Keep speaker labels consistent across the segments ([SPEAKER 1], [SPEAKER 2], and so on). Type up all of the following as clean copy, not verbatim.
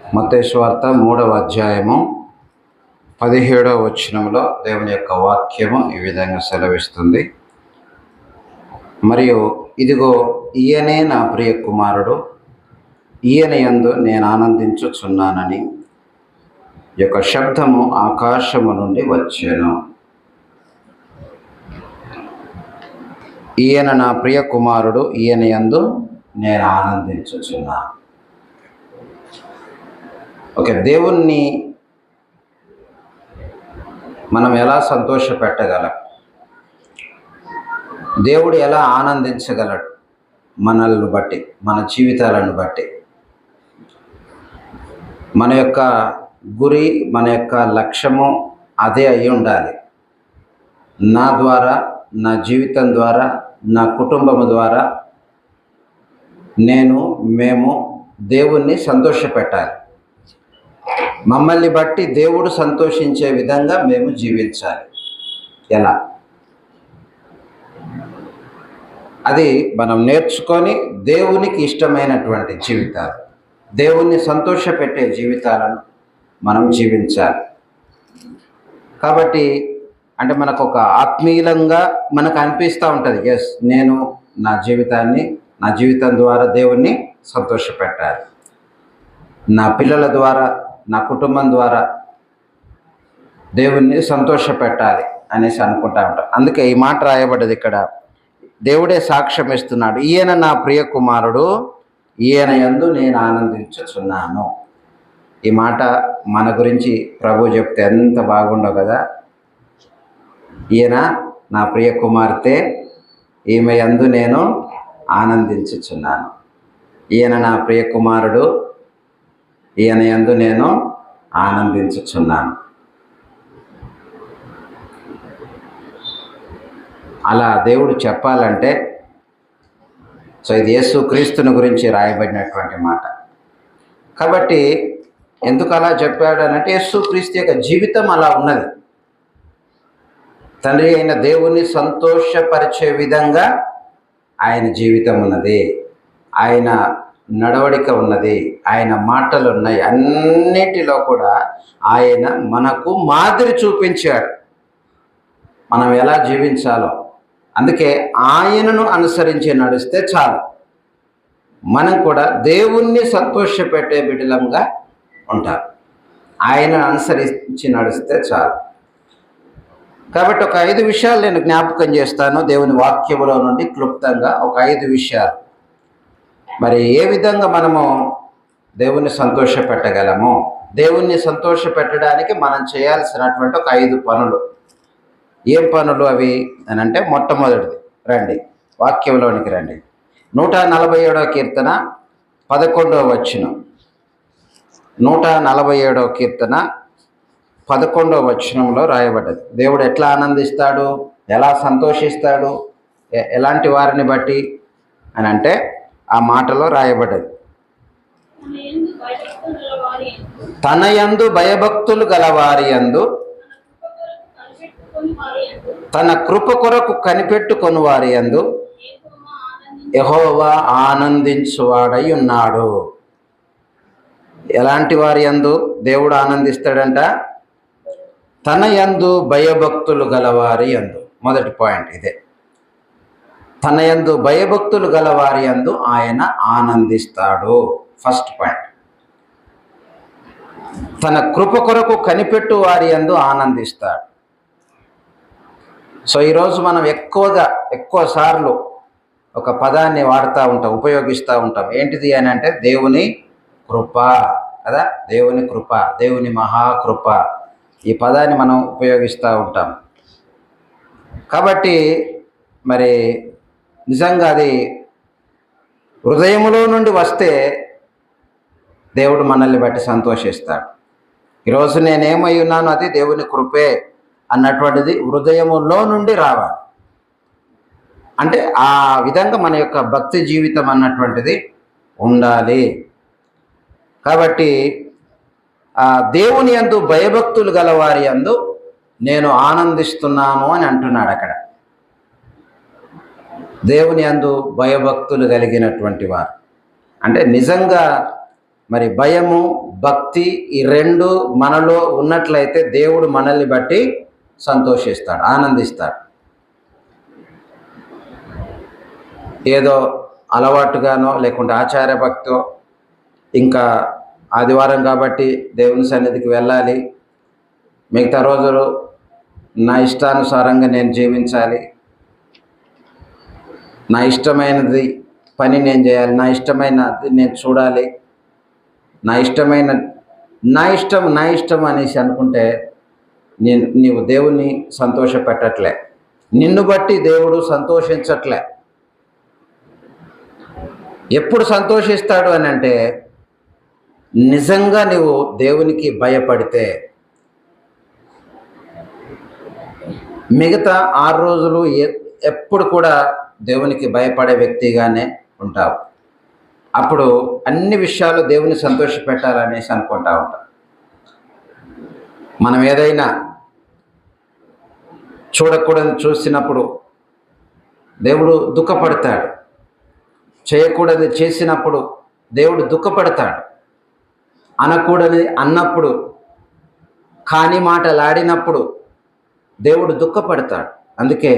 [SPEAKER 1] మత్తయి సువార్త 3వ అధ్యాయము 17వ వచనంలో దేవుని యొక్క వాక్యము ఈ విధంగా సెలవిస్తుంది. మరియు ఇదిగో ఈయనే నా ప్రియ కుమారుడు, ఈయన యందు నేను ఆనందించుచున్నానని యొక్క శబ్దము ఆకాశము నుండి వచ్చెను. ఈయన నా ప్రియ కుమారుడు, ఈయన యందు నేను ఆనందించుచున్నాను. ఓకే, దేవుణ్ణి మనం ఎలా సంతోషపెట్టగలం? దేవుడు ఎలా ఆనందించగలడు? మనల్ని బట్టి, మన జీవితాలను బట్టి. మన యొక్క గురి, మన యొక్క లక్ష్యము అదే అయి ఉండాలి. నా ద్వారా, నా జీవితం ద్వారా, నా కుటుంబము ద్వారా మేము దేవుణ్ణి సంతోషపెట్టాలి. మమ్మల్ని బట్టి దేవుడు సంతోషించే విధంగా మేము జీవించాలి. ఎలా? అది మనం నేర్చుకొని దేవునికి ఇష్టమైనటువంటి జీవితాలు, దేవుణ్ణి సంతోషపెట్టే జీవితాలను మనం జీవించాలి. కాబట్టి అంటే మనకు ఒక ఆత్మీయంగా మనకు అనిపిస్తూ ఉంటుంది, ఎస్, నేను నా జీవితం ద్వారా దేవుణ్ణి సంతోషపెట్టాలి, నా పిల్లల ద్వారా, నా కుటుంబం ద్వారా దేవుణ్ణి సంతోషపెట్టాలి అనేసి అనుకుంటా ఉంటాం. అందుకే ఈ మాట రాయబడ్డది ఇక్కడ. దేవుడే సాక్ష్యం ఇస్తున్నాడు, ఈయన నా ప్రియ కుమారుడు, ఈయన యందు నేను ఆనందించుచున్నాను. ఈ మాట మన గురించి ప్రభు చెప్తే ఎంత బాగుండవు కదా. ఈయన నా ప్రియ కుమార్తె, ఈమె యందు నేను ఆనందించుచున్నాను. ఈయన నా ప్రియ కుమారుడు, ఈయన యందు నేను ఆనందించుచున్నాను. అలా దేవుడు చెప్పాలంటే, ఇది యేసు క్రీస్తుని గురించి రాయబడినటువంటి మాట. కాబట్టి ఎందుకు అలా చెప్పాడు అనంటే, యేసు క్రీస్తు యొక్క జీవితం అలా ఉన్నది. తండ్రి అయిన దేవుణ్ణి సంతోషపరిచే విధంగా ఆయన జీవితం ఉన్నది, ఆయన నడవడిక ఉన్నది, ఆయన మాటలు ఉన్నాయి. అన్నిటిలో కూడా ఆయన మనకు మాదిరి చూపించాడు మనం ఎలా జీవించాలో. అందుకే ఆయనను అనుసరించి నడిస్తే చాలు, మనం కూడా దేవుణ్ణి సంతోషపెట్టే బిడ్డలంగా ఉంటారు. ఆయనను అనుసరించి నడిస్తే చాలు. కాబట్టి ఒక 5 విషయాలు నేను జ్ఞాపకం చేస్తాను దేవుని వాక్యములో నుండి క్లుప్తంగా. ఒక 5 విషయాలు. మరి ఏ విధంగా మనము దేవుణ్ణి సంతోషపెట్టగలము? దేవుణ్ణి సంతోషపెట్టడానికి మనం చేయాల్సినటువంటి ఒక 5 పనులు. ఏం పనులు అవి అని అంటే, మొట్టమొదటిది, రండి వాక్యంలోనికి రండి. 147వ కీర్తన 11వ వచనం. 147వ కీర్తన 11వ వచనంలో రాయబడ్డది. దేవుడు ఎట్లా ఆనందిస్తాడు, ఎలా సంతోషిస్తాడు, ఎలాంటి వారిని బట్టి అని అంటే ఆ మాటలో రాయబడ్డది. తన యందు భయభక్తులు గలవారి యందు, తన కృప కొరకు కనిపెట్టుకొని వారి యందు యెహోవా ఆనందించువాడై ఉన్నాడు. ఎలాంటి వారి యందు దేవుడు ఆనందిస్తాడంట? తన యందు భయభక్తులు గలవారి యందు. మొదటి పాయింట్ ఇదే. తన యందు భయభక్తులు గలవారి యందు ఆయన ఆనందిస్తాడు. First point. తన కృప కొరకు కనిపెట్టు వారి యందు ఆనందిస్తాడు. ఈరోజు మనం ఎక్కువ సార్లు ఒక పదాన్ని వాడుతూ ఉంటాం, ఉపయోగిస్తూ ఉంటాం. ఏంటిది అని అంటే, దేవుని కృప కదా. దేవుని కృప, దేవుని మహాకృప, ఈ పదాన్ని మనం ఉపయోగిస్తూ ఉంటాం. కాబట్టి మరి నిజంగా అది హృదయములో నుండి వస్తే దేవుడు మనల్ని బట్టి సంతోషిస్తాడు. ఈరోజు నేనేమై ఉన్నాను, అది దేవుని కృపే అన్నటువంటిది హృదయములో నుండి రావాలి. అంటే ఆ విధంగా మన యొక్క భక్తి జీవితం అన్నటువంటిది ఉండాలి. కాబట్టి దేవుని యందు భయభక్తులు గలవారి యందు నేను ఆనందిస్తున్నాను అని అంటున్నాడు అక్కడ. దేవుని యందు భయభక్తులు కలిగినటువంటి వారు అంటే నిజంగా మరి భయము, భక్తి ఈ రెండు మనలో ఉన్నట్లయితే దేవుడు మనల్ని బట్టి సంతోషిస్తాడు, ఆనందిస్తాడు. ఏదో అలవాటుగానో లేకుంటే ఆచార భక్తో, ఇంకా ఆదివారం కాబట్టి దేవుని సన్నిధికి వెళ్ళాలి, మిగతా రోజులు నా ఇష్టానుసారంగా నేను జీవించాలి, నా ఇష్టమైనది పని నేను చేయాలి, నా ఇష్టమైనది నేను చూడాలి, నా ఇష్టం అనేసి అనుకుంటే నీవు దేవుణ్ణి సంతోషపెట్టట్లే, నిన్ను బట్టి దేవుడు సంతోషించట్లే. ఎప్పుడు సంతోషిస్తాడు అని అంటే నిజంగా నువ్వు దేవునికి భయపడితే. మిగతా 6 రోజులు ఎప్పుడు కూడా దేవునికి భయపడే వ్యక్తిగానే ఉంటావు. అప్పుడు అన్ని విషయాలు దేవుని సంతోషపెట్టాలనేసి అనుకుంటా ఉంటాం. మనం ఏదైనా చూడకూడని చూసినప్పుడు దేవుడు దుఃఖపడతాడు, చేయకూడదు చేసినప్పుడు దేవుడు దుఃఖపడతాడు, అనకూడని అన్నప్పుడు, కాని మాటలాడినప్పుడు దేవుడు దుఃఖపడతాడు. అందుకే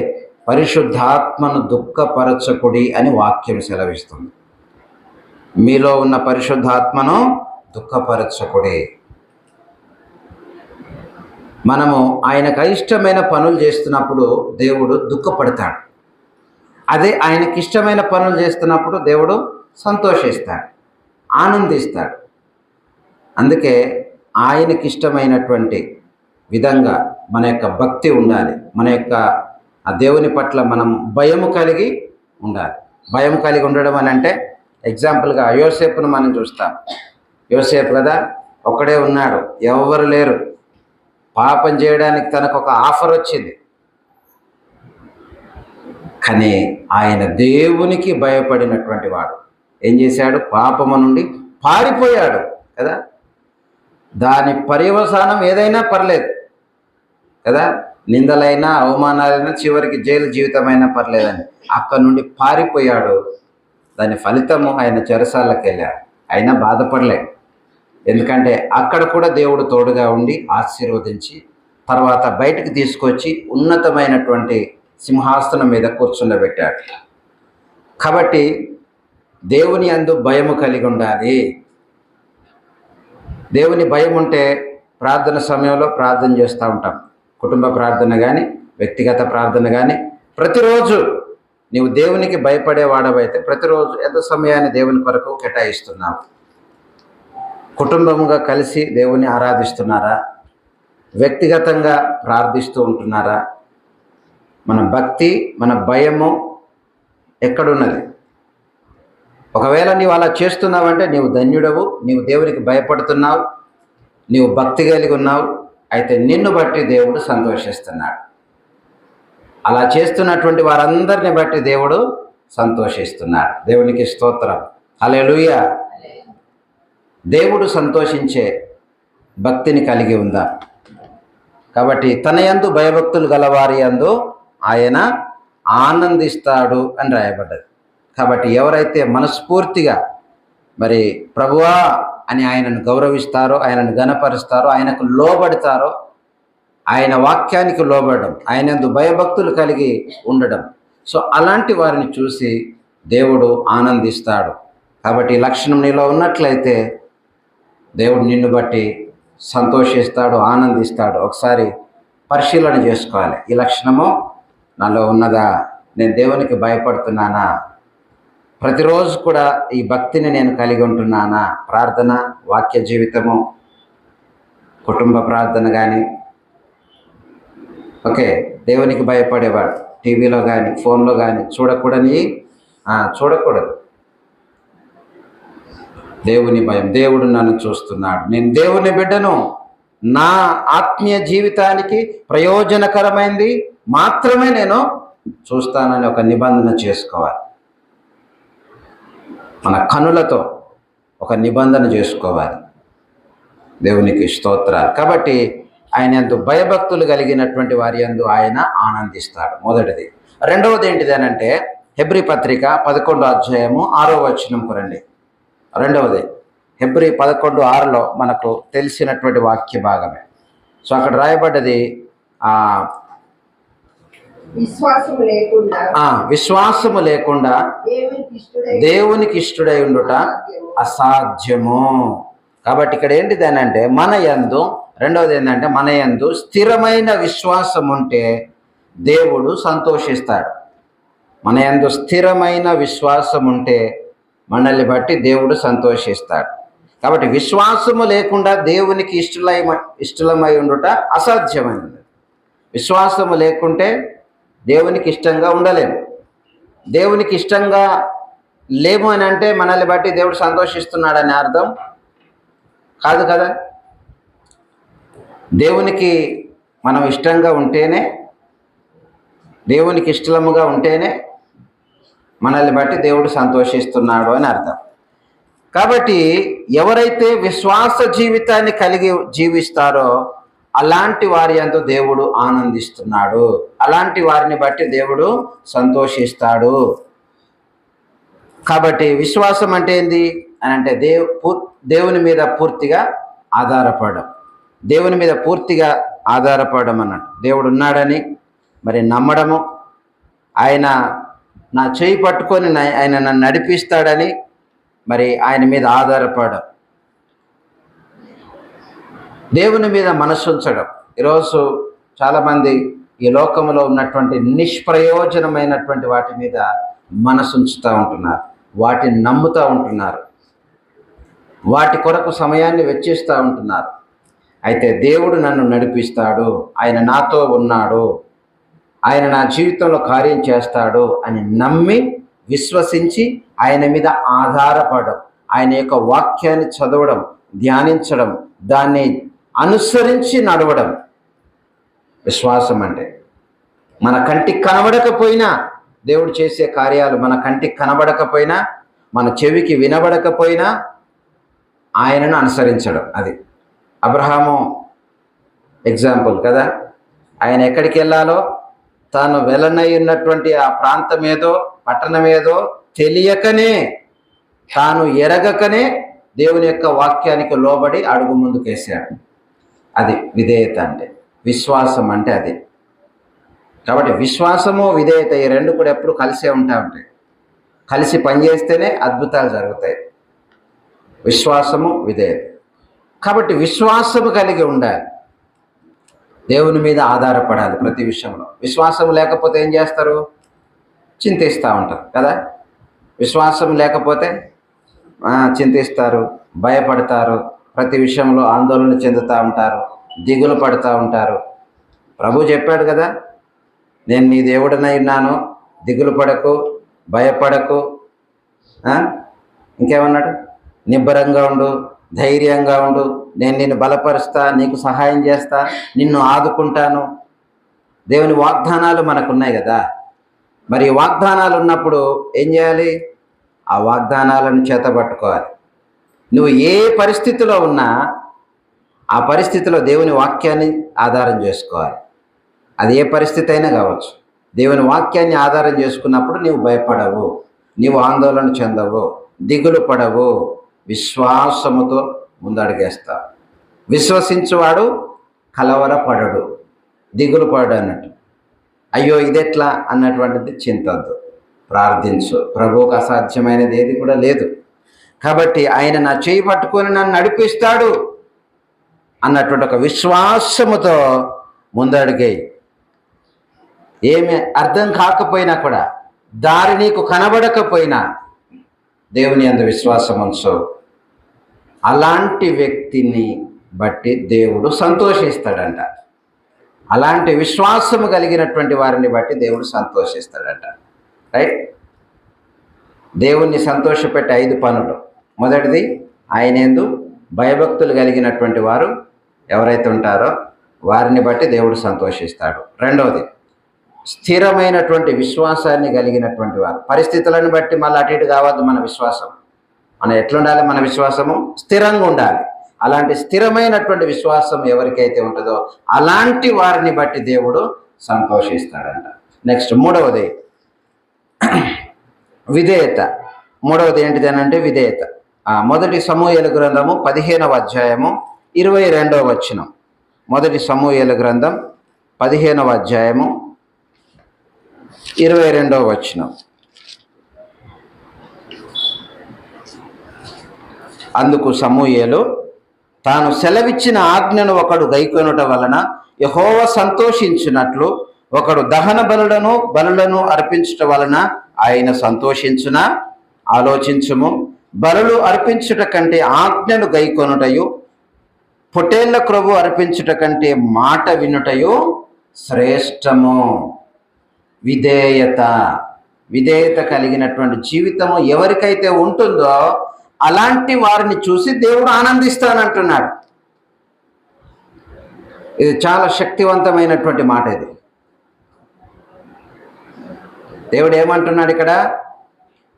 [SPEAKER 1] పరిశుద్ధాత్మను దుఃఖపరచకుడి అని వాక్యం సెలవిస్తుంది. మీలో ఉన్న పరిశుద్ధాత్మను దుఃఖపరచకుడి. మనము ఆయనకు అయిష్టమైన పనులు చేస్తున్నప్పుడు దేవుడు దుఃఖపడతాడు. అదే ఆయనకి ఇష్టమైన పనులు చేస్తున్నప్పుడు దేవుడు సంతోషిస్తాడు, ఆనందిస్తాడు. అందుకే ఆయనకి ఇష్టమైనటువంటి విధంగా మన యొక్క భక్తి ఉండాలి. మన యొక్క ఆ దేవుని పట్ల మనం భయము కలిగి ఉండాలి. భయం కలిగి ఉండడం అని అంటే ఎగ్జాంపుల్గా యోసేపును మనం చూస్తాం. యోసేపు కదా, ఒక్కడే ఉన్నాడు, ఎవరు లేరు. పాపం చేయడానికి తనకు ఒక ఆఫర్ వచ్చింది, కానీ ఆయన దేవునికి భయపడినటువంటి వాడు ఏం చేశాడు? పాపము నుండి పారిపోయాడు కదా. దాని పర్యవసానం ఏదైనా పర్లేదు కదా, నిందలైనా అవమానాలైనా చివరికి జైలు జీవితమైనా పర్లేదని అక్కడి నుండి పారిపోయాడు. దాని ఫలితము ఆయన చెరసాలకు వెళ్ళాడు. అయినా బాధపడలేడు, ఎందుకంటే అక్కడ కూడా దేవుడు తోడుగా ఉండి ఆశీర్వదించి తర్వాత బయటకు తీసుకొచ్చి ఉన్నతమైనటువంటి సింహాసనం మీద కూర్చుండబెట్టాడు. కాబట్టి దేవుని యందు భయము కలిగి ఉండాలి. దేవుని భయం ఉంటే ప్రార్థన సమయంలో ప్రార్థన చేస్తూ ఉంటాం. కుటుంబ ప్రార్థన కానీ, వ్యక్తిగత ప్రార్థన కానీ, ప్రతిరోజు నీవు దేవునికి భయపడేవాడవైతే ప్రతిరోజు ఎంత సమయాన్ని దేవుని కొరకు కేటాయిస్తున్నావు? కుటుంబముగా కలిసి దేవుని ఆరాధిస్తున్నారా? వ్యక్తిగతంగా ప్రార్థిస్తూ ఉంటున్నారా? మన భక్తి, మన భయము ఎక్కడున్నది? ఒకవేళ నీవు అలా చేస్తున్నావంటే నీవు ధన్యుడవు, నీవు దేవునికి భయపడుతున్నావు, నీవు భక్తి కలిగి ఉన్నావు. అయితే నిన్ను బట్టి దేవుడు సంతోషిస్తున్నాడు. అలా చేస్తున్నటువంటి వారందరిని బట్టి దేవుడు సంతోషిస్తున్నాడు. దేవునికి స్తోత్రం, హల్లెలూయా. దేవుడు సంతోషించే భక్తిని కలిగి ఉందా? కాబట్టి తన యందు భయభక్తులు గలవారి యందు ఆయన ఆనందిస్తాడు అని రాయబడ్డది. కాబట్టి ఎవరైతే మనస్ఫూర్తిగా మరి ప్రభువా అని ఆయనను గౌరవిస్తారో, ఆయనను గణపరుస్తారో, ఆయనకు లోబడతారో, ఆయన వాక్యానికి లోబడడం, ఆయన యందు భయభక్తులు కలిగి ఉండడం, సో అలాంటి వారిని చూసి దేవుడు ఆనందిస్తాడు. కాబట్టి ఈ లక్షణం నీలో ఉన్నట్లయితే దేవుడు నిన్ను బట్టి సంతోషిస్తాడు, ఆనందిస్తాడు. ఒకసారి పరిశీలన చేసుకోవాలి. ఈ లక్షణము నాలో ఉన్నదా? నేను దేవునికి భయపడుతున్నానా? ప్రతిరోజు కూడా ఈ భక్తిని నేను కలిగి ఉంటున్నానా? ప్రార్థన, వాక్య జీవితము, కుటుంబ ప్రార్థన కానీ, ఓకే, దేవునికి భయపడేవాడు టీవీలో కానీ ఫోన్లో కానీ చూడకూడదు. దేవుని భయం, దేవుడు నన్ను చూస్తున్నాడు, నేను దేవుని బిడ్డను, నా ఆత్మీయ జీవితానికి ప్రయోజనకరమైంది మాత్రమే నేను చూస్తానని ఒక నిబంధన చేసుకోవాలి. మన కనులతో ఒక నిబంధన చేసుకోవాలి. దేవునికి స్తోత్రాలు. కాబట్టి ఆయన యందు భయభక్తులు కలిగినటువంటి వారి యందు ఆయన ఆనందిస్తాడు. మొదటిది. రెండవది ఏంటిది అని అంటే హెబ్రీ పత్రిక 11వ అధ్యాయము 6వ వచనంకు రండి. రెండవది హెబ్రీ 11:6లో మనకు తెలిసినటువంటి వాక్య భాగమే. సో అక్కడ రాయబడ్డది విశ్వాసము లేకుండా దేవునికి ఇష్టడై ఉండుట అసాధ్యము. కాబట్టి ఇక్కడ ఏంటిది అని అంటే రెండవది ఏంటంటే మన యందు స్థిరమైన విశ్వాసం ఉంటే దేవుడు సంతోషిస్తాడు. మన యందు స్థిరమైన విశ్వాసం ఉంటే మనల్ని బట్టి దేవుడు సంతోషిస్తాడు. కాబట్టి విశ్వాసము లేకుండా దేవునికి ఇష్టలమై ఉండుట అసాధ్యమైనది. విశ్వాసము లేకుంటే దేవునికి ఇష్టంగా ఉండలేము. దేవునికి ఇష్టంగా లేము అని అంటే మనల్ని బట్టి దేవుడు సంతోషిస్తున్నాడని అర్థం కాదు కదా. దేవునికి మనం ఇష్టంగా ఉంటేనే, దేవునికి ఇష్టముగా ఉంటేనే మనల్ని బట్టి దేవుడు సంతోషిస్తున్నాడు అని అర్థం. కాబట్టి ఎవరైతే విశ్వాస జీవితాన్ని కలిగి జీవిస్తారో అలాంటి వారి యందు దేవుడు ఆనందిస్తున్నాడు. అలాంటి వారిని బట్టి దేవుడు సంతోషిస్తాడు. కాబట్టి విశ్వాసం అంటే ఏంది అని అంటే దేవుని మీద పూర్తిగా ఆధారపడడం. దేవుని మీద పూర్తిగా ఆధారపడడం అన్నట్టు. దేవుడు ఉన్నాడని మరి నమ్మడము, ఆయన నా చేయి పట్టుకొని ఆయన నన్ను నడిపిస్తాడని మరి ఆయన మీద ఆధారపడడం, దేవుని మీద మనసు ఉంచడం. ఈరోజు చాలామంది ఈ లోకంలో ఉన్నటువంటి నిష్ప్రయోజనమైనటువంటి వాటి మీద మనసు ఉంచుతూ ఉంటున్నారు, వాటిని నమ్ముతూ ఉంటున్నారు, వాటి కొరకు సమయాన్ని వెచ్చిస్తూ ఉంటున్నారు. అయితే దేవుడు నన్ను నడిపిస్తాడు, ఆయన నాతో ఉన్నాడు, ఆయన నా జీవితంలో కార్యం చేస్తాడు అని నమ్మి విశ్వసించి ఆయన మీద ఆధారపడడం, ఆయన యొక్క వాక్యాన్ని చదవడం, ధ్యానించడం, దాన్ని అనుసరించి నడవడం విశ్వాసం అంటే. మన కంటికి కనబడకపోయినా దేవుడు చేసే కార్యాలు, మన కంటికి కనబడకపోయినా, మన చెవికి వినబడకపోయినా ఆయనను అనుసరించడం. అది అబ్రహాము ఎగ్జాంపుల్ కదా. ఆయన ఎక్కడికి వెళ్ళాలో, తాను వెళ్ళనై ఉన్నటువంటి ఆ ప్రాంతం ఏదో, పట్టణం ఏదో తెలియకనే, తాను ఎరగకనే దేవుని యొక్క వాక్యానికి లోబడి అడుగు ముందుకేసాడు. అది విధేయత అంటే, విశ్వాసం అంటే అది. కాబట్టి విశ్వాసము విధేయత ఈ రెండు కూడా ఎప్పుడు కలిసే ఉంటాయి. కలిసి పనిచేస్తేనే అద్భుతాలు జరుగుతాయి. విశ్వాసము విధేయత. కాబట్టి విశ్వాసము కలిగి ఉండాలి, దేవుని మీద ఆధారపడాలి ప్రతి విషయంలో. విశ్వాసం లేకపోతే ఏం చేస్తారు? చింతిస్తూ ఉంటారు కదా. విశ్వాసం లేకపోతే చింతిస్తారు, భయపడతారు, ప్రతి విషయంలో ఆందోళన చెందుతూ ఉంటారు, దిగులు పడుతూ ఉంటారు. ప్రభు చెప్పాడు కదా, నేను నీ దేవుడనై ఉన్నాను, దిగులు పడకు, భయపడకు. ఇంకేమన్నాడు? నిబ్బరంగా ఉండు, ధైర్యంగా ఉండు, నేను నిన్ను బలపరుస్తా, నీకు సహాయం చేస్తా, నిన్ను ఆదుకుంటాను. దేవుని వాగ్దానాలు మనకున్నాయి కదా. మరి వాగ్దానాలు ఉన్నప్పుడు ఏం చేయాలి? ఆ వాగ్దానాలను చేతబట్టుకోవాలి. నువ్వు ఏ పరిస్థితిలో ఉన్నా ఆ పరిస్థితిలో దేవుని వాక్యాన్ని ఆధారం చేసుకోవాలి. అది ఏ పరిస్థితి అయినా కావచ్చు. దేవుని వాక్యాన్ని ఆధారం చేసుకున్నప్పుడు నీవు భయపడవు, నీవు ఆందోళన చెందవు, దిగులు పడవు, విశ్వాసముతో ముందడుగేస్తావు. విశ్వసించువాడు కలవరపడడు, దిగులు పడడు అన్నట్టు. అయ్యో ఇదెట్లా అన్నటువంటిది చింతొద్దు, ప్రార్థించు. ప్రభువుకు అసాధ్యమైనది ఏది కూడా లేదు. కాబట్టి ఆయన నా చేయి పట్టుకొని నన్ను నడిపిస్తాడు అన్నటువంటి ఒక విశ్వాసముతో ముందడుగేయి. ఏమి అర్థం కాకపోయినా కూడా, దారి నీకు కనబడకపోయినా దేవుని యందు విశ్వాసం ఉంచు. అలాంటి వ్యక్తిని బట్టి దేవుడు సంతోషిస్తాడంట. అలాంటి విశ్వాసము కలిగినటువంటి వారిని బట్టి దేవుడు సంతోషిస్తాడంట. రైట్? దేవుణ్ణి సంతోషపెట్టే 5 పనులు. మొదటిది, ఆయన యందు భయభక్తులు కలిగినటువంటి వారు ఎవరైతే ఉంటారో వారిని బట్టి దేవుడు సంతోషిస్తాడు. రెండవది, స్థిరమైనటువంటి విశ్వాసాన్ని కలిగినటువంటి వారు. పరిస్థితులను బట్టి మళ్ళీ అటు ఇటు కావద్దు మన విశ్వాసం. మనం ఎట్లుండాలి? మన విశ్వాసము స్థిరంగా ఉండాలి. అలాంటి స్థిరమైనటువంటి విశ్వాసం ఎవరికైతే ఉంటుందో అలాంటి వారిని బట్టి దేవుడు సంతోషిస్తాడంట. నెక్స్ట్ మూడవది విధేయత. మూడవది ఏంటిది అని అంటే విధేయత. మొదటి సమూయేలు గ్రంథము 15వ అధ్యాయము 22వ వచనం. మొదటి సమూయేలు గ్రంథం 15వ అధ్యాయము 22వ వచనం. అందుకు సమూయేలు, తాను సెలవిచ్చిన ఆజ్ఞను ఒకడు గైకొనుట వలన యెహోవా సంతోషించినట్లు ఒకడు దహన బలులను అర్పించుట వలన ఆయన సంతోషించునా? ఆలోచించుము. బలులు అర్పించుట కంటే ఆజ్ఞను గైకొనుటయు, పొట్టేళ్ల క్రొవ్వు అర్పించుట కంటే మాట వినుటయు శ్రేష్టము. విధేయత కలిగినటువంటి జీవితము ఎవరికైతే ఉంటుందో అలాంటి వారిని చూసి దేవుడు ఆనందిస్తానంటున్నాడు. ఇది చాలా శక్తివంతమైనటువంటి మాట. ఇది దేవుడు ఏమంటున్నాడు ఇక్కడ?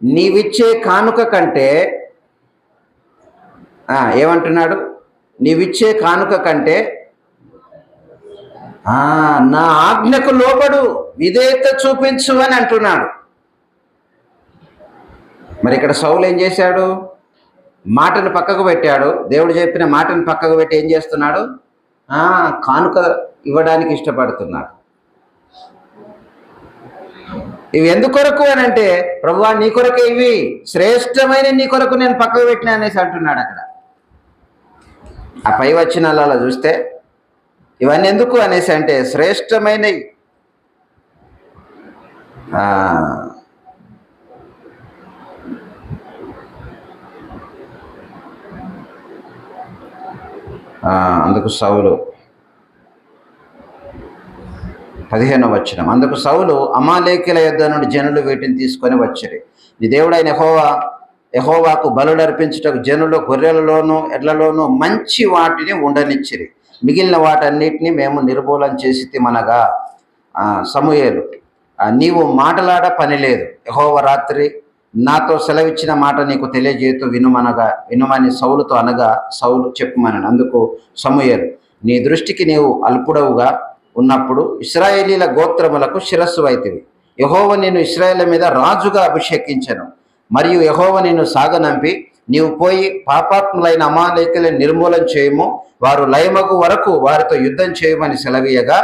[SPEAKER 1] నీవిచ్చే కానుక కంటే ఏమంటున్నాడు? నీవిచ్చే కానుక కంటే నా ఆజ్ఞకు లోబడు, విధేయత చూపించు అని అంటున్నాడు. మరి ఇక్కడ సౌలు ఏం చేశాడు? మాటను పక్కకు పెట్టాడు. దేవుడు చెప్పిన మాటను పక్కకు పెట్టి ఏం చేస్తున్నాడు? కానుక ఇవ్వడానికి ఇష్టపడుతున్నాడు. ఇవి ఎందుకొరకు అని అంటే, ప్రభువా నీ కొరకే, ఇవి శ్రేష్టమైన నీ కొరకు నేను పక్కకు పెట్టినా అనేసి అంటున్నాడు. అక్కడ ఆ పై వచనాలలో చూస్తే ఇవన్నీ ఎందుకు అనేసి అంటే శ్రేష్టమైనవి. అందుకు సౌలు 15వ వచనం. అందుకు సౌలు, అమాలేకీయుల యొద్ద నుండి జనులు వీటిని తీసుకొని వచ్చిరి. నీ దేవుడైన యెహోవాకు బలులు అర్పించుటకు జనులు గొర్రెలలోనూ ఎడ్లలోనూ మంచి వాటిని ఉండనిచ్చిరి. మిగిలిన వాటన్నిటిని మేము నిర్మూలన చేసితిమనగా, సమూయేలు నీవు మాటలాడ పని లేదు. యెహోవా రాత్రి నాతో సెలవిచ్చిన మాట నీకు తెలియజేతూ వినుమని సౌలుతో అనగా, సౌలు చెప్పుమనను. అందుకు సమూయేలు, నీ దృష్టికి నీవు అల్పుడవుగా ఉన్నప్పుడు ఇశ్రాయేలీల గోత్రములకు శిరస్సు అయితివి. యెహోవా నిన్ను ఇశ్రాయేలు మీద రాజుగా అభిషేకించెను. మరియు యెహోవా నిన్ను సాగనంపి, నీవు పోయి పాపాత్ములైన అమాలేకీయులను నిర్మూలన చేయము, వారు లయమగు వరకు వారితో యుద్ధం చేయమని సెలవీయగా,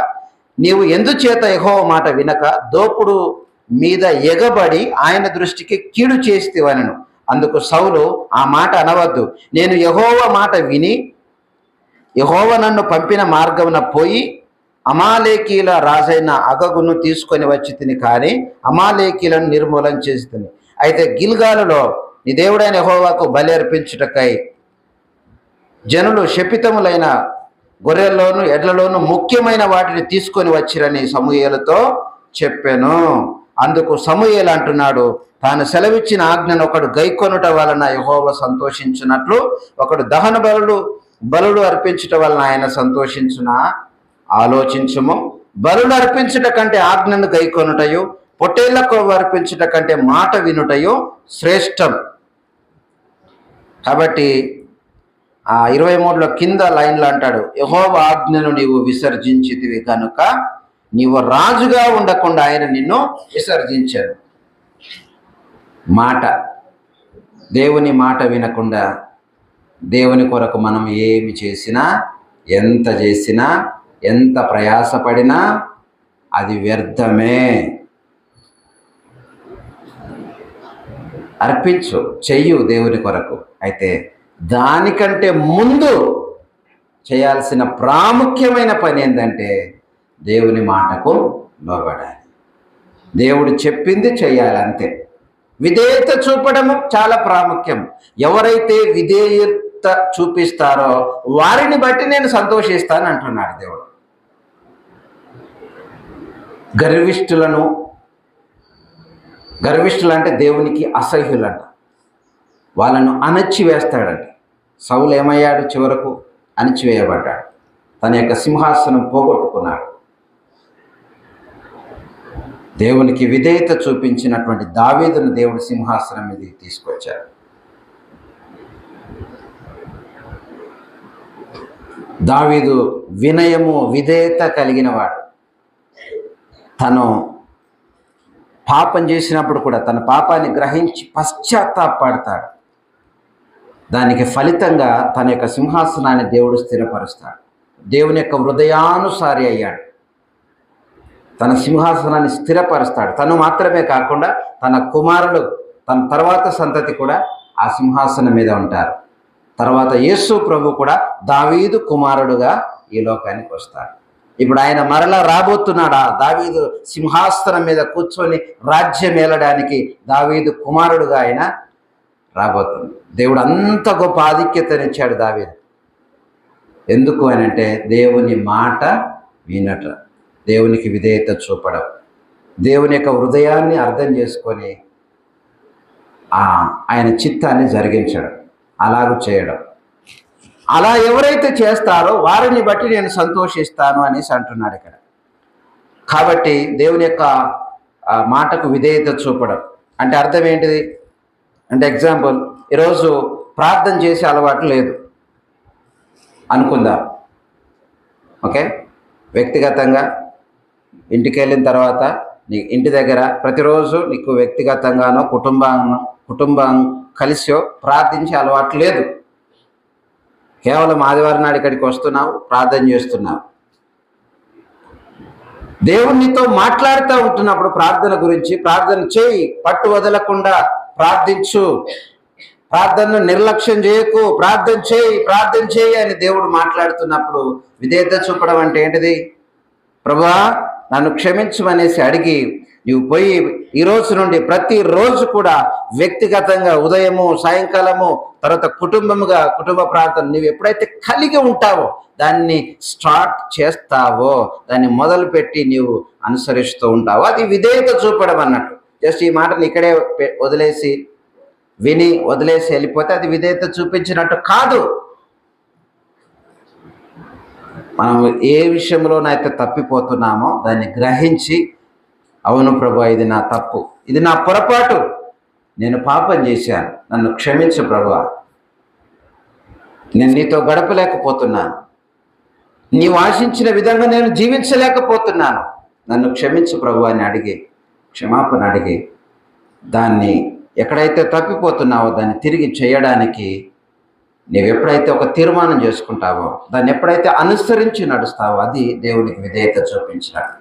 [SPEAKER 1] నీవు ఎందుచేత యెహోవా మాట వినక దోపుడు మీద ఎగబడి ఆయన దృష్టికి కీడు చేస్తివనెను. అందుకు సౌలు, ఆ మాట అనవద్దు. నేను యెహోవా మాట విని యెహోవా నన్ను పంపిన మార్గమున పోయి అమాలేకీయుల రాజైన అగగును తీసుకొని వచ్చి తిని, కానీ అమాలేకీయులను నిర్మూలన చేసి తిని. అయితే గిల్గాలులో నీ దేవుడైన యెహోవాకు బలి అర్పించుటకై జనులు శపితములైన గొర్రెల్లోను ఎడ్లలోను ముఖ్యమైన వాటిని తీసుకొని వచ్చిరని సమూయేలుతో చెప్పాను. అందుకు సమూయేలు అంటున్నాడు, తాను సెలవిచ్చిన ఆజ్ఞను ఒకడు గైకొనుట వలన యెహోవా సంతోషించున్నట్లు ఒకడు దహన బలులు అర్పించుట వలన ఆయన సంతోషించునా? ఆలోచించుము. బలులు అర్పించుట కంటే ఆజ్ఞను గైకొనుటయు, పొట్టేళ్ల కొవ్వు అర్పించుట కంటే మాట వినుటయు శ్రేష్టం. కాబట్టి 23లో కింద లైన్లో అంటాడు, యెహోవా ఆజ్ఞను నీవు విసర్జించితివి కనుక నీవు రాజుగా ఉండకుండా ఆయన నిన్ను విసర్జించాడు. మాట, దేవుని మాట వినకుండా దేవుని కొరకు మనం ఏమి చేసినా, ఎంత చేసినా, ఎంత ప్రయాసపడినా అది వ్యర్థమే. అర్పించు, చెయ్యు దేవుని కొరకు. అయితే దానికంటే ముందు చేయాల్సిన ప్రాముఖ్యమైన పని ఏంటంటే దేవుని మాటకు లోబడాలి. దేవుడు చెప్పింది చేయాలి, అంతే. విధేయత చూపడము చాలా ప్రాముఖ్యం. ఎవరైతే విధేయత చూపిస్తారో వారిని బట్టి నేను సంతోషిస్తాను అంటున్నాడు దేవుడు. గర్విష్ఠులు అంటే దేవునికి అసహ్యులంట. వాళ్ళను అణచివేస్తాడంట. సౌలు ఏమయ్యాడు? చివరకు అణచివేయబడ్డాడు. తన యొక్క సింహాసనం పోగొట్టుకున్నాడు. దేవునికి విధేయత చూపించినటువంటి దావీదును దేవుడు సింహాసనం మీదకి తీసుకొచ్చాడు. దావీదు వినయము, విధేయత కలిగిన వాడు. తను పాపం చేసినప్పుడు కూడా తన పాపాన్ని గ్రహించి పశ్చాత్తాపడతాడు. దానికి ఫలితంగా తన యొక్క సింహాసనాన్ని దేవుడు స్థిరపరుస్తాడు. దేవుని యొక్క హృదయానుసారి అయ్యాడు. తన సింహాసనాన్ని స్థిరపరుస్తాడు. తను మాత్రమే కాకుండా తన కుమారులు, తన తర్వాత సంతతి కూడా ఆ సింహాసనం మీద ఉంటారు. తర్వాత యేసు ప్రభు కూడా దావీదు కుమారుడుగా ఈ లోకానికి వస్తాడు. ఇప్పుడు ఆయన మరలా రాబోతున్నాడు. ఆ దావీదు సింహాసనం మీద కూర్చొని రాజ్యం ఏలడానికి దావీదు కుమారుడుగా ఆయన రాబోతుంది. దేవుడు అంత గొప్ప ఆధిక్యతనిచ్చాడు దావీదు. ఎందుకు అని అంటే దేవుని మాట వినట, దేవునికి విధేయత చూపడం, దేవుని యొక్క హృదయాన్ని అర్థం చేసుకొని ఆయన చిత్తాన్ని జరిగించడం, అలాగూ చేయడం. అలా ఎవరైతే చేస్తారో వారిని బట్టి నేను సంతోషిస్తాను అనేసి అంటున్నాడు ఇక్కడ. కాబట్టి దేవుని యొక్క మాటకు విధేయత చూపడం అంటే అర్థం ఏంటిది అంటే, ఎగ్జాంపుల్, ఈరోజు ప్రార్థన చేసే అలవాటు లేదు అనుకుందాం. ఓకే, వ్యక్తిగతంగా ఇంటికి వెళ్ళిన తర్వాత నీ ఇంటి దగ్గర ప్రతిరోజు నీకు వ్యక్తిగతంగానో కుటుంబం కలిసో ప్రార్థించే అలవాటు లేదు. కేవలం ఆదివారం నాడు ఇక్కడికి వస్తున్నావు, ప్రార్థన చేస్తున్నావు. దేవునితో మాట్లాడుతూ ఉంటున్నప్పుడు ప్రార్థన గురించి, ప్రార్థన చేయి, పట్టు వదలకుండా ప్రార్థించు, ప్రార్థనను నిర్లక్ష్యం చేయకు, ప్రార్థన చేయి అని దేవుడు మాట్లాడుతున్నప్పుడు విధేయత చూపడం అంటే ఏంటిది? ప్రభువా నన్ను క్షమించమనేసి అడిగి నువ్వు పోయి ఈ రోజు నుండి ప్రతిరోజు కూడా వ్యక్తిగతంగా ఉదయము, సాయంకాలము, తర్వాత కుటుంబ ప్రార్థన నువ్వు ఎప్పుడైతే కలిగి ఉంటావో, దాన్ని స్టార్ట్ చేస్తావో, దాన్ని మొదలుపెట్టి నీవు అనుసరిస్తూ ఉంటావో, అది విధేయత చూపడం అన్నట్టు. జస్ట్ ఈ మాటని ఇక్కడే విని వదిలేసి వెళ్ళిపోతే అది విధేయత చూపించినట్టు కాదు. మనం ఏ విషయంలోనైతే తప్పిపోతున్నామో దాన్ని గ్రహించి, అవును ప్రభువా ఇది నా తప్పు, ఇది నా పొరపాటు, నేను పాపం చేశాను, నన్ను క్షమించు ప్రభువా, నేను నీతో గడపలేకపోతున్నాను, నీవు ఆశించిన విధంగా నేను జీవించలేకపోతున్నాను, నన్ను క్షమించు ప్రభువా అని అడిగి, క్షమాపణ అడిగి, దాన్ని ఎక్కడైతే తప్పిపోతున్నావో దాన్ని తిరిగి చేయడానికి నీవు ఎప్పుడైతే ఒక తీర్మానం చేసుకుంటావో, దాన్ని ఎప్పుడైతే అనుసరించి నడుస్తావో, అది దేవునికి విధేయత చూపించినట్టు.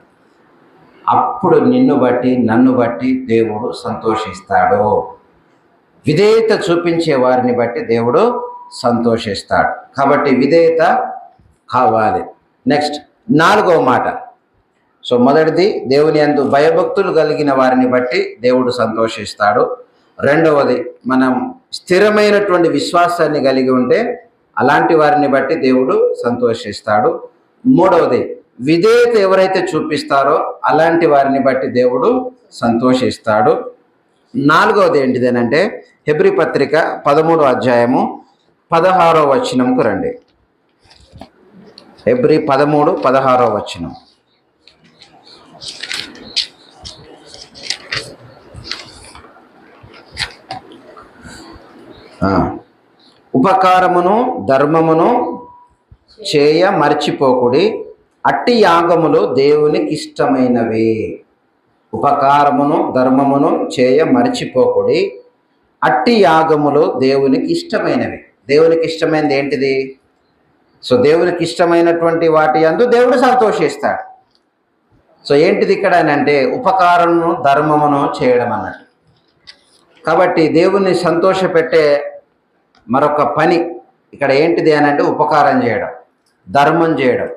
[SPEAKER 1] అప్పుడు నిన్ను బట్టి, నన్ను బట్టి దేవుడు సంతోషిస్తాడు. విధేయత చూపించే వారిని బట్టి దేవుడు సంతోషిస్తాడు. కాబట్టి విధేయత కావాలి. నెక్స్ట్ 4వ మాట. సో మొదటిది, దేవుని యందు భయభక్తులు కలిగిన వారిని బట్టి దేవుడు సంతోషిస్తాడు. రెండవది, మనం స్థిరమైనటువంటి విశ్వాసాన్ని కలిగి ఉంటే అలాంటి వారిని బట్టి దేవుడు సంతోషిస్తాడు. మూడవది, విధేయత ఎవరైతే చూపిస్తారో అలాంటి వారిని బట్టి దేవుడు సంతోషిస్తాడు. 4వది ఏంటిదేనంటే, హెబ్రీ పత్రిక 13వ అధ్యాయము 16వ వచనంకు రండి. హెబ్రీ 13:16వ వచనం. ఉపకారమును ధర్మమును చేయ మర్చిపోకుడి, అట్టి యాగములు దేవునికి ఇష్టమైనవి. ఉపకారమును ధర్మమును చేయ మర్చిపోకుడి, అట్టి యాగములు దేవునికి ఇష్టమైనవి. దేవునికి ఇష్టమైనది ఏంటిది? సో దేవునికి ఇష్టమైనటువంటి వాటి యందు దేవుడు సంతోషిస్తాడు. సో ఏంటిది ఇక్కడ అంటే, ఉపకారమును ధర్మమును చేయడం అన్నట్టు. కాబట్టి దేవుణ్ణి సంతోషపెట్టే మరొక పని ఇక్కడ ఏంటిది అని అంటే, ఉపకారం చేయడం, ధర్మం చేయడం.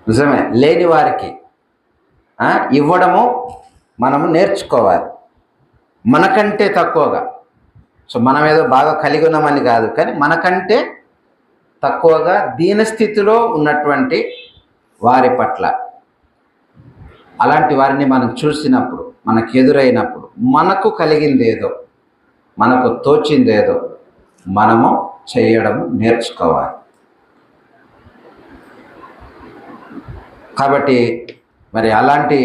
[SPEAKER 1] నిజమే, లేని వారికి ఇవ్వడము మనము నేర్చుకోవాలి. మనకంటే తక్కువగా, సో మనం ఏదో బాగా కలిగి ఉన్నామని కాదు, కానీ మనకంటే తక్కువగా దీనస్థితిలో ఉన్నటువంటి వారి పట్ల, అలాంటి వారిని మనం చూసినప్పుడు, మనకు ఎదురైనప్పుడు, మనకు కలిగిందేదో, మనకు తోచిందేదో మనము చేయడం నేర్చుకోవాలి. కాబట్టి మరి అలాంటి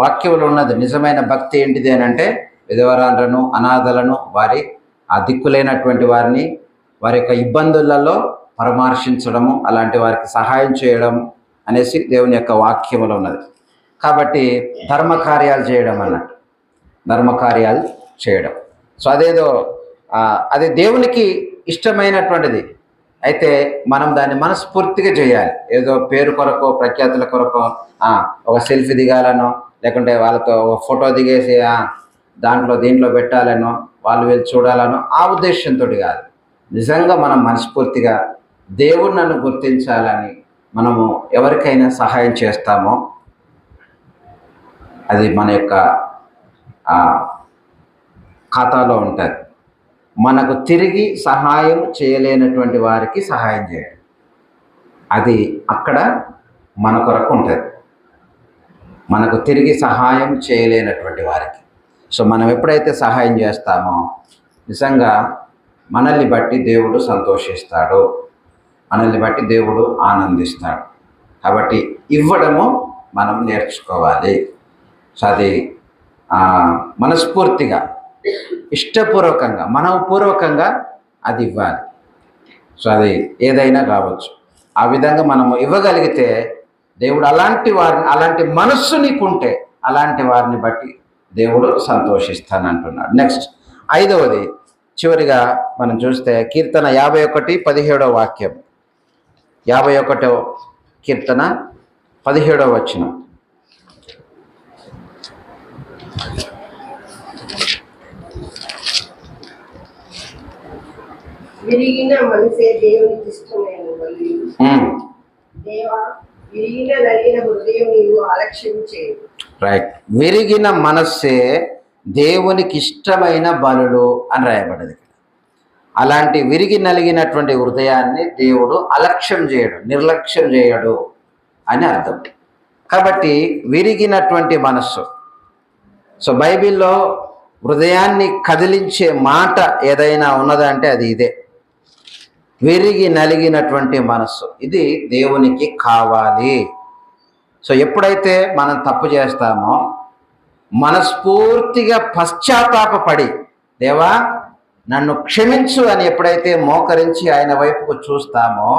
[SPEAKER 1] వాక్యంలో ఉన్నది నిజమైన భక్తి ఏంటిది అని అంటే, విధవరాలను, అనాథలను, వారి ఆ దిక్కులేనటువంటి వారిని వారి యొక్క ఇబ్బందులలో పరామర్శించడము, అలాంటి వారికి సహాయం చేయడం అనేసి దేవుని యొక్క వాక్యంలో ఉన్నది. కాబట్టి ధర్మకార్యాలు చేయడం అన్నట్టు, ధర్మకార్యాలు చేయడం. సో అదేదో అది దేవునికి ఇష్టమైనటువంటిది అయితే మనం దాన్ని మనస్ఫూర్తిగా చేయాలి. ఏదో పేరు కొరకో ప్రఖ్యాతుల కొరకో ఒక సెల్ఫీ దిగాలనో లేకుంటే వాళ్ళతో ఒక ఫోటో దిగేసి దీంట్లో పెట్టాలనో వాళ్ళు వెళ్ళి చూడాలనో ఆ ఉద్దేశంతో కాదు. నిజంగా మనం మనస్ఫూర్తిగా దేవుడు నన్ను గుర్తించాలని మనము ఎవరికైనా సహాయం చేస్తామో అది మన యొక్క ఖాతాలో ఉంటుంది. మనకు తిరిగి సహాయం చేయలేనటువంటి వారికి సహాయం చేయాలి. అది అక్కడ మన కొరకు ఉంటుంది. మనకు తిరిగి సహాయం చేయలేనటువంటి వారికి. సో మనం ఎప్పుడైతే సహాయం చేస్తామో నిజంగా మనల్ని బట్టి దేవుడు సంతోషిస్తాడు, మనల్ని బట్టి దేవుడు ఆనందిస్తాడు. కాబట్టి ఇవ్వడము మనం నేర్చుకోవాలి. సో అది మనస్ఫూర్తిగా ఇష్టపూర్వకంగా మనపూర్వకంగా అది ఇవ్వాలి. సో అది ఏదైనా కావచ్చు. ఆ విధంగా మనము ఇవ్వగలిగితే దేవుడు అలాంటి మనస్సు నీకుంటే అలాంటి వారిని బట్టి దేవుడు సంతోషిస్తానంటున్నాడు. నెక్స్ట్ 5వది చివరిగా మనం చూస్తే కీర్తన 51:17 వాక్యం. 51 కీర్తన 17 వచనం.
[SPEAKER 2] విరిగిన మనసే దేవునికి ఇష్టమైన బలి. దేవా, విరిగిన నలిగిన హృదయం నీవు అలక్ష్యం చేయు.
[SPEAKER 1] రైట్. విరిగిన మనస్సే దేవునికి ఇష్టమైన బలులు అని రాయబడ్డది. అలాంటి విరిగి నలిగినటువంటి హృదయాన్ని దేవుడు అలక్ష్యం చేయడు, నిర్లక్ష్యం చేయడు అని అర్థం. కాబట్టి విరిగినటువంటి మనస్సు. సో బైబిల్లో హృదయాన్ని కదిలించే మాట ఏదైనా ఉన్నదంటే అది ఇదే, విరిగి నలిగినటువంటి మనస్సు. ఇది దేవునికి కావాలి. సో ఎప్పుడైతే మనం తప్పు చేస్తామో మనస్ఫూర్తిగా పశ్చాత్తాపపడి దేవా నన్ను క్షమించు అని ఎప్పుడైతే మోకరించి ఆయన వైపుకు చూస్తామో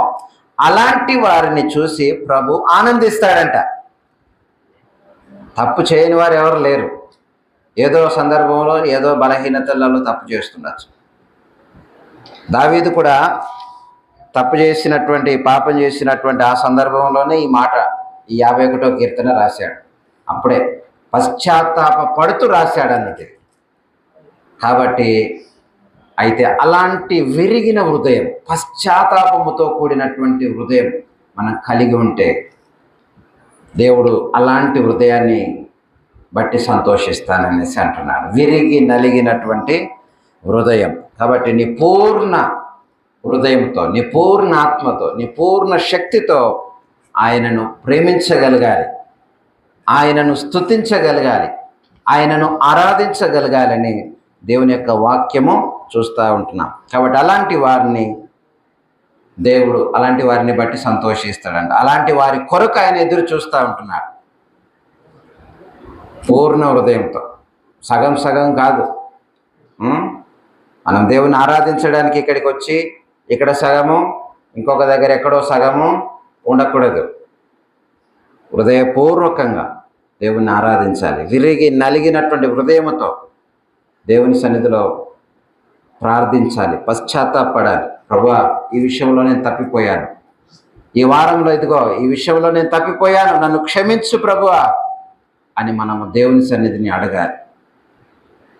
[SPEAKER 1] అలాంటి వారిని చూసి ప్రభు ఆనందిస్తాడంట. తప్పు చేయని వారు ఎవరు లేరు. ఏదో సందర్భంలో ఏదో బలహీనతలలో తప్పు చేస్తుండొచ్చు. దావీదు కూడా పాపం చేసినటువంటి ఆ సందర్భంలోనే ఈ మాట ఈ 51వ కీర్తన రాశాడు. అప్పుడే పశ్చాత్తాప పడుతూ రాశాడు అన్నది. కాబట్టి అయితే అలాంటి విరిగిన హృదయం, పశ్చాత్తాపముతో కూడినటువంటి హృదయం మనం కలిగి ఉంటే దేవుడు అలాంటి హృదయాన్ని బట్టి సంతోషిస్తాననేసి అంటున్నాడు. విరిగి నలిగినటువంటి హృదయం. కాబట్టి నీ పూర్ణ హృదయంతో, నీ పూర్ణ ఆత్మతో, నీ పూర్ణ శక్తితో ఆయనను ప్రేమించగలగాలి, ఆయనను స్తుతించగలగాలి, ఆయనను ఆరాధించగలగాలని దేవుని యొక్క వాక్యము చూస్తూ ఉంటున్నాం. కాబట్టి అలాంటి వారిని బట్టి సంతోషిస్తాడంట. అలాంటి వారి కొరకు ఆయన ఎదురు చూస్తూ ఉంటున్నాడు పూర్ణ హృదయంతో. సగం సగం కాదు. మనం దేవుని ఆరాధించడానికి ఇక్కడికి వచ్చి ఇక్కడ సగము, ఇంకొక దగ్గర ఎక్కడో సగము ఉండకూడదు. హృదయపూర్వకంగా దేవుని ఆరాధించాలి. విరిగి నలిగినటువంటి హృదయముతో దేవుని సన్నిధిలో ప్రార్థించాలి, పశ్చాత్తాపడాలి. ప్రభువా, ఈ విషయంలో నేను తప్పిపోయాను, ఈ వారంలో ఈ విషయంలో నేను తప్పిపోయాను, నన్ను క్షమించు ప్రభువా అని మనము దేవుని సన్నిధిని అడగాలి.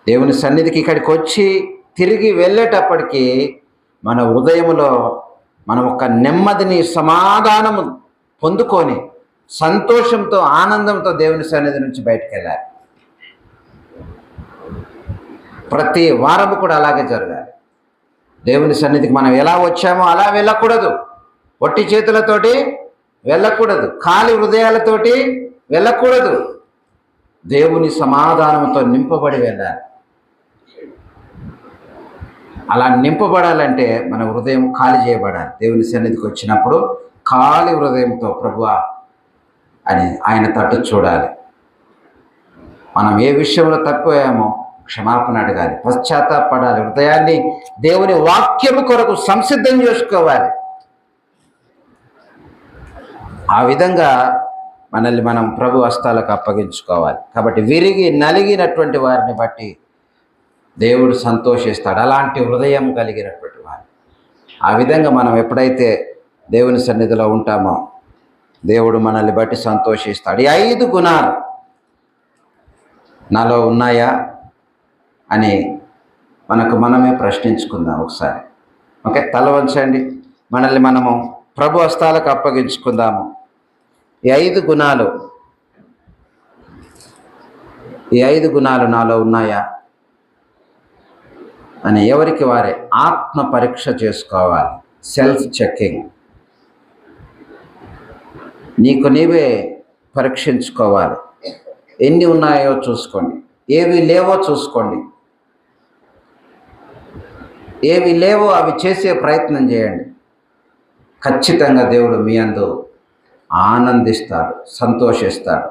[SPEAKER 1] దేవుని సన్నిధికి ఇక్కడికి వచ్చి తిరిగి వెళ్ళేటప్పటికీ మన హృదయంలో మనం ఒక నెమ్మదిని, సమాధానము పొందుకొని సంతోషంతో, ఆనందంతో దేవుని సన్నిధి నుంచి బయటకు వెళ్ళాలి. ప్రతి వారము కూడా అలాగే జరగాలి. దేవుని సన్నిధికి మనం ఎలా వచ్చామో అలా వెళ్ళకూడదు. ఒట్టి చేతులతోటి వెళ్ళకూడదు, ఖాళీ హృదయాలతోటి వెళ్ళకూడదు. దేవుని సమాధానంతో నింపబడి వెళ్ళాలి. అలా నింపబడాలంటే మన హృదయం ఖాళీ చేయబడాలి. దేవుని సన్నిధికి వచ్చినప్పుడు ఖాళీ హృదయంతో ప్రభువా అని ఆయన తట్టు చూడాలి. మనం ఏ విషయంలో తప్పిపోయామో క్షమాపణ అడగాలి, పశ్చాత్తాపడాలి, హృదయాన్ని దేవుని వాక్యము కొరకు సంసిద్ధం చేసుకోవాలి. ఆ విధంగా మనల్ని మనం ప్రభు హస్తాలకు అప్పగించుకోవాలి. కాబట్టి విరిగి నలిగినటువంటి వారిని బట్టి దేవుడు సంతోషిస్తాడు. అలాంటి హృదయం కలిగినటువంటి వారు ఆ విధంగా మనం ఎప్పుడైతే దేవుని సన్నిధిలో ఉంటామో దేవుడు మనల్ని బట్టి సంతోషిస్తాడు. ఈ 5 గుణాలు నాలో ఉన్నాయా అని మనకు మనమే ప్రశ్నించుకుందాం ఒకసారి. ఓకే, తల వంచండి, మనల్ని మనము ప్రభు హస్తాలకు అప్పగించుకుందాము. ఈ 5 గుణాలు నాలో ఉన్నాయా అని ఎవరికి వారే ఆత్మ పరీక్ష చేసుకోవాలి. Self checking. నీకు నీవే పరీక్షించుకోవాలి. ఎన్ని ఉన్నాయో చూసుకోండి, ఏవి లేవో చూసుకోండి. ఏవి లేవో అవి చేసే ప్రయత్నం చేయండి. ఖచ్చితంగా దేవుడు మీ యందు ఆనందిస్తాడు, సంతోషిస్తాడు.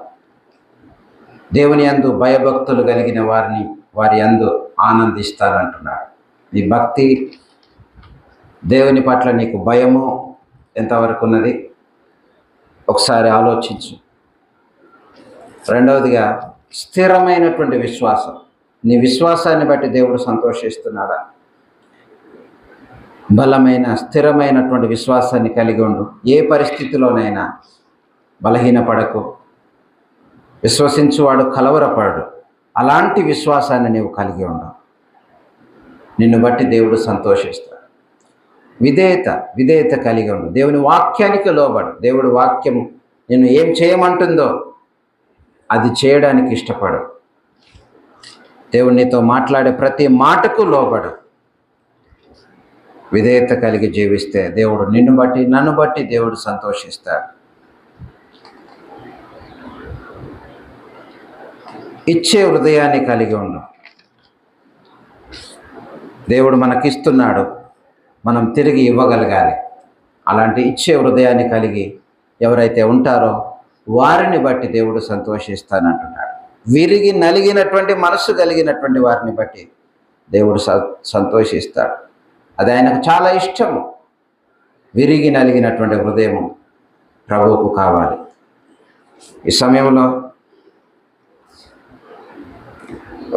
[SPEAKER 1] దేవుని యందు భయభక్తులు కలిగిన వారి యందు ఆనందిస్తారంటున్నాడు. నీ భక్తి, దేవుని పట్ల నీకు భయము ఎంతవరకు ఉన్నది ఒకసారి ఆలోచించు. రెండవదిగా స్థిరమైనటువంటి విశ్వాసం. నీ విశ్వాసాన్ని బట్టి దేవుడు సంతోషిస్తున్నాడా? బలమైన స్థిరమైనటువంటి విశ్వాసాన్ని కలిగి ఉండు. ఏ పరిస్థితిలోనైనా బలహీనపడకు. విశ్వసించువాడు కలవరపడడు. అలాంటి విశ్వాసాన్ని నీవు కలిగి ఉండవు. నిన్ను బట్టి దేవుడు సంతోషిస్తాడు. విధేయత కలిగి ఉండు. దేవుని వాక్యానికి లోబడు. దేవుడి వాక్యం నిన్ను ఏం చేయమంటుందో అది చేయడానికి ఇష్టపడు. దేవుడు నీతో మాట్లాడే ప్రతి మాటకు లోబడు. విధేయత కలిగి జీవిస్తే దేవుడు నిన్ను బట్టి, నన్ను బట్టి దేవుడు సంతోషిస్తాడు. ఇచ్చే హృదయాన్ని కలిగి ఉండు. దేవుడు మనకిస్తున్నాడు, మనం తిరిగి ఇవ్వగలగాలి. అలాంటి ఇచ్చే హృదయాన్ని కలిగి ఎవరైతే ఉంటారో వారిని బట్టి దేవుడు సంతోషిస్తానంటున్నాడు. విరిగి నలిగినటువంటి మనసు కలిగినటువంటి వారిని బట్టి దేవుడు సంతోషిస్తాడు. అది ఆయనకు చాలా ఇష్టము. విరిగి నలిగినటువంటి హృదయం ప్రభువుకు కావాలి. ఈ సమయంలో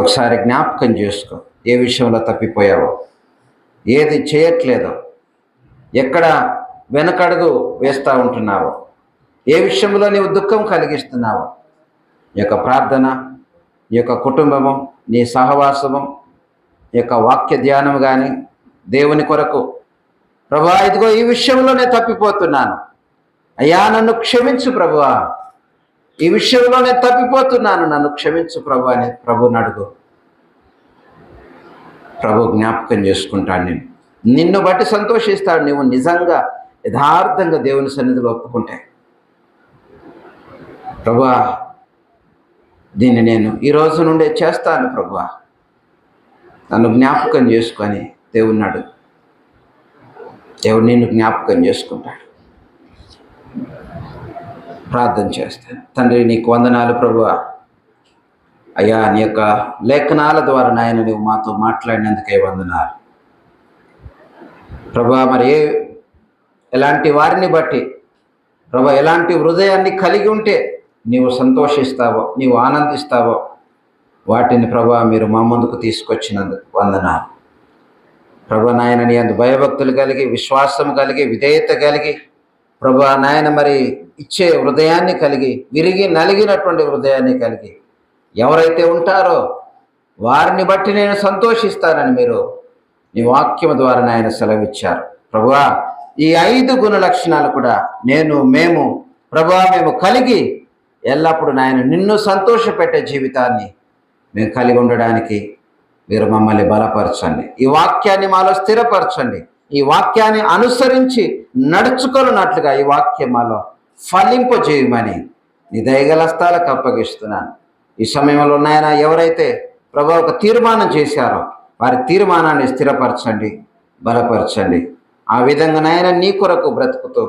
[SPEAKER 1] ఒకసారి జ్ఞాపకం చేసుకో. ఏ విషయంలో తప్పిపోయావో, ఏది చేయట్లేదో, ఎక్కడ వెనకడుగు వేస్తూ ఉంటున్నావో, ఏ విషయంలో నీవు దుఃఖం కలిగిస్తున్నావో, ఈ యొక్క ప్రార్థన, ఈ యొక్క కుటుంబము, నీ సహవాసము, ఈ యొక్క వాక్య ధ్యానం కానీ దేవుని కొరకు, ప్రభువా ఇదిగో ఈ విషయంలో నేను తప్పిపోతున్నాను, అయ్యా నన్ను క్షమించు ప్రభువా, ఈ విషయంలో నేను తప్పిపోతున్నాను, నన్ను క్షమించు ప్రభు అని ప్రభుని అడుగు. ప్రభు జ్ఞాపకం చేసుకుంటాడు. నిన్ను బట్టి సంతోషిస్తాడు. నువ్వు నిజంగా యథార్థంగా దేవుని సన్నిధిలో ఒప్పుకుంటే, ప్రభువా దీన్ని నేను ఈ రోజు నుండే చేస్తాను ప్రభువా, నన్ను జ్ఞాపకం చేసుకొని దేవుని అడుగు. దేవుడు నిన్ను జ్ఞాపకం చేసుకుంటాడు. ప్రార్థన చేస్తాను. తండ్రి నీకు వందనాలు ప్రభువా. అయ్యా నీ యొక్క లేఖనాల ద్వారా నాయన నీవు మాతో మాట్లాడినందుకే వందనాలు ప్రభువా. మరి ఎలాంటి వారిని బట్టి ప్రభువా, ఎలాంటి హృదయాన్ని కలిగి ఉంటే నీవు సంతోషిస్తావో, నీవు ఆనందిస్తావో వాటిని ప్రభువా మీరు మా ముందుకు తీసుకొచ్చినందుకు వందనాలు ప్రభువా. నాయన నీ అందు భయభక్తులు కలిగి, విశ్వాసం కలిగి, విధేయత కలిగి ప్రభువా నాయన మరి ఇచ్చే హృదయాన్ని కలిగి, విరిగి నలిగినటువంటి హృదయాన్ని కలిగి ఎవరైతే ఉంటారో వారిని బట్టి నేను సంతోషిస్తానని మీరు నీ వాక్యం ద్వారా నాయన సెలవిచ్చారు ప్రభువా. ఈ 5 గుణ లక్షణాలు కూడా మేము ప్రభువా మేము కలిగి ఎల్లప్పుడూ నాయన నిన్ను సంతోషపెట్టే జీవితాన్ని మేము కలిగి ఉండడానికి మీరు మమ్మల్ని బలపరచండి. ఈ వాక్యాన్ని మాలో స్థిరపరచండి. ఈ వాక్యాన్ని అనుసరించి నడుచుకొనున్నట్లుగా ఈ వాక్యం మాలో ఫలింపజేయమని నీ దయగల హస్తాలకు అప్పగిస్తున్నాను. ఈ సమయంలో నాయన ఎవరైతే ప్రభువా ఒక తీర్మానం చేశారో వారి తీర్మానాన్ని స్థిరపరచండి, బలపరచండి. ఆ విధంగా నాయన నీ కొరకు బ్రతుకుతూ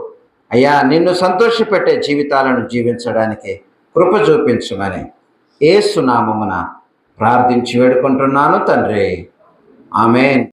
[SPEAKER 1] అయ్యా నిన్ను సంతోషపెట్టే జీవితాలను జీవించడానికి కృప చూపించమని యేసు నామమున ప్రార్థించి వేడుకుంటున్నాను తండ్రి. ఆమేన్.